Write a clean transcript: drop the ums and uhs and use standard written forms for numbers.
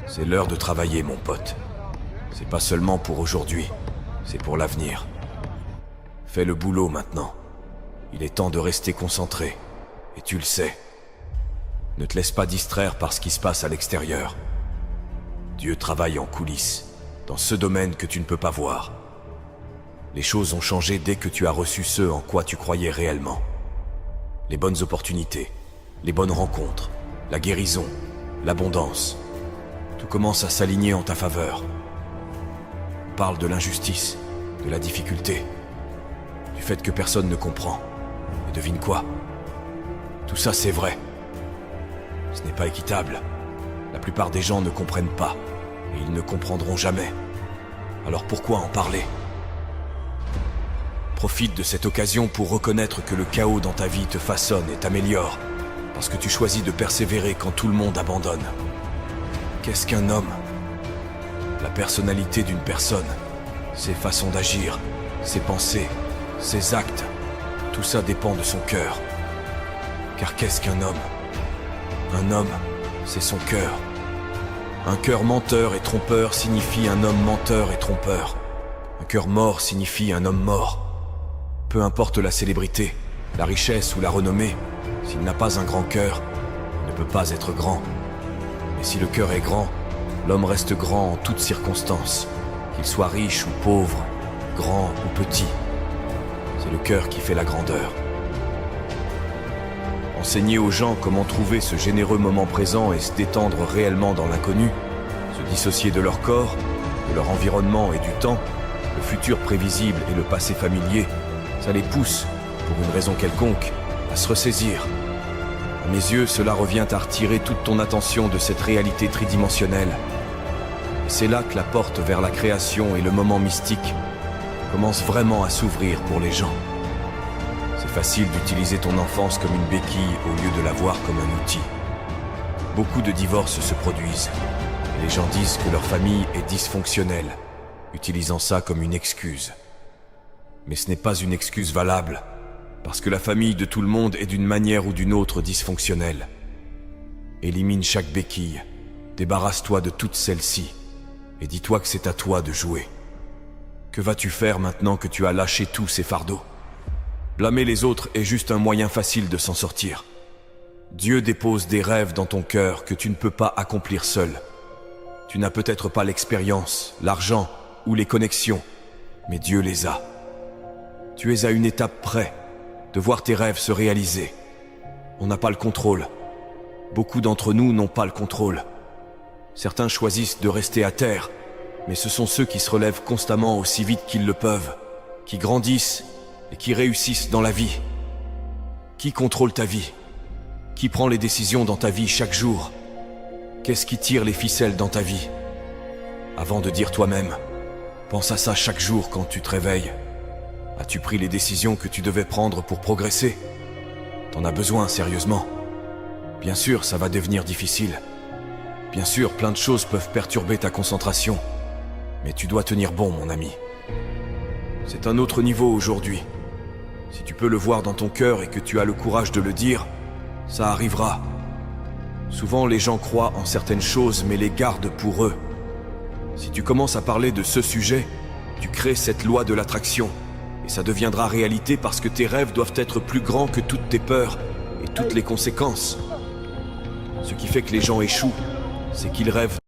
C'est l'heure de travailler, mon pote. C'est pas seulement pour aujourd'hui, c'est pour l'avenir. Fais le boulot maintenant. Il est temps de rester concentré, et tu le sais. Ne te laisse pas distraire par ce qui se passe à l'extérieur. Dieu travaille en coulisses, dans ce domaine que tu ne peux pas voir. Les choses ont changé dès que tu as reçu ce en quoi tu croyais réellement. Les bonnes opportunités, les bonnes rencontres, la guérison, l'abondance. Tout commence à s'aligner en ta faveur. On parle de l'injustice, de la difficulté, du fait que personne ne comprend. Et devine quoi? Tout ça c'est vrai. Ce n'est pas équitable. La plupart des gens ne comprennent pas, et ils ne comprendront jamais. Alors pourquoi en parler? Profite de cette occasion pour reconnaître que le chaos dans ta vie te façonne et t'améliore, parce que tu choisis de persévérer quand tout le monde abandonne. Qu'est-ce qu'un homme? La personnalité d'une personne, ses façons d'agir, ses pensées, ses actes, tout ça dépend de son cœur. Car qu'est-ce qu'un homme? Un homme, c'est son cœur. Un cœur menteur et trompeur signifie un homme menteur et trompeur. Un cœur mort signifie un homme mort. Peu importe la célébrité, la richesse ou la renommée, s'il n'a pas un grand cœur, il ne peut pas être grand. Et si le cœur est grand, l'homme reste grand en toutes circonstances, qu'il soit riche ou pauvre, grand ou petit. C'est le cœur qui fait la grandeur. Enseigner aux gens comment trouver ce généreux moment présent et se détendre réellement dans l'inconnu, se dissocier de leur corps, de leur environnement et du temps, le futur prévisible et le passé familier, ça les pousse, pour une raison quelconque, à se ressaisir. À mes yeux, cela revient à retirer toute ton attention de cette réalité tridimensionnelle. Et c'est là que la porte vers la création et le moment mystique commence vraiment à s'ouvrir pour les gens. C'est facile d'utiliser ton enfance comme une béquille au lieu de la voir comme un outil. Beaucoup de divorces se produisent. Les gens disent que leur famille est dysfonctionnelle, utilisant ça comme une excuse. Mais ce n'est pas une excuse valable, parce que la famille de tout le monde est d'une manière ou d'une autre dysfonctionnelle. Élimine chaque béquille, débarrasse-toi de toutes celles-ci, et dis-toi que c'est à toi de jouer. Que vas-tu faire maintenant que tu as lâché tous ces fardeaux? Blâmer les autres est juste un moyen facile de s'en sortir. Dieu dépose des rêves dans ton cœur que tu ne peux pas accomplir seul. Tu n'as peut-être pas l'expérience, l'argent ou les connexions, mais Dieu les a. Tu es à une étape près de voir tes rêves se réaliser. On n'a pas le contrôle. Beaucoup d'entre nous n'ont pas le contrôle. Certains choisissent de rester à terre, mais ce sont ceux qui se relèvent constamment aussi vite qu'ils le peuvent, qui grandissent et qui réussissent dans la vie. Qui contrôle ta vie? Qui prend les décisions dans ta vie chaque jour? Qu'est-ce qui tire les ficelles dans ta vie? Avant de dire toi-même, pense à ça chaque jour quand tu te réveilles. As-tu pris les décisions que tu devais prendre pour progresser? T'en as besoin, sérieusement. Bien sûr, ça va devenir difficile. Bien sûr, plein de choses peuvent perturber ta concentration. Mais tu dois tenir bon, mon ami. C'est un autre niveau aujourd'hui. Si tu peux le voir dans ton cœur et que tu as le courage de le dire, ça arrivera. Souvent, les gens croient en certaines choses, mais les gardent pour eux. Si tu commences à parler de ce sujet, tu crées cette loi de l'attraction. Et ça deviendra réalité parce que tes rêves doivent être plus grands que toutes tes peurs et toutes les conséquences. Ce qui fait que les gens échouent, c'est qu'ils rêvent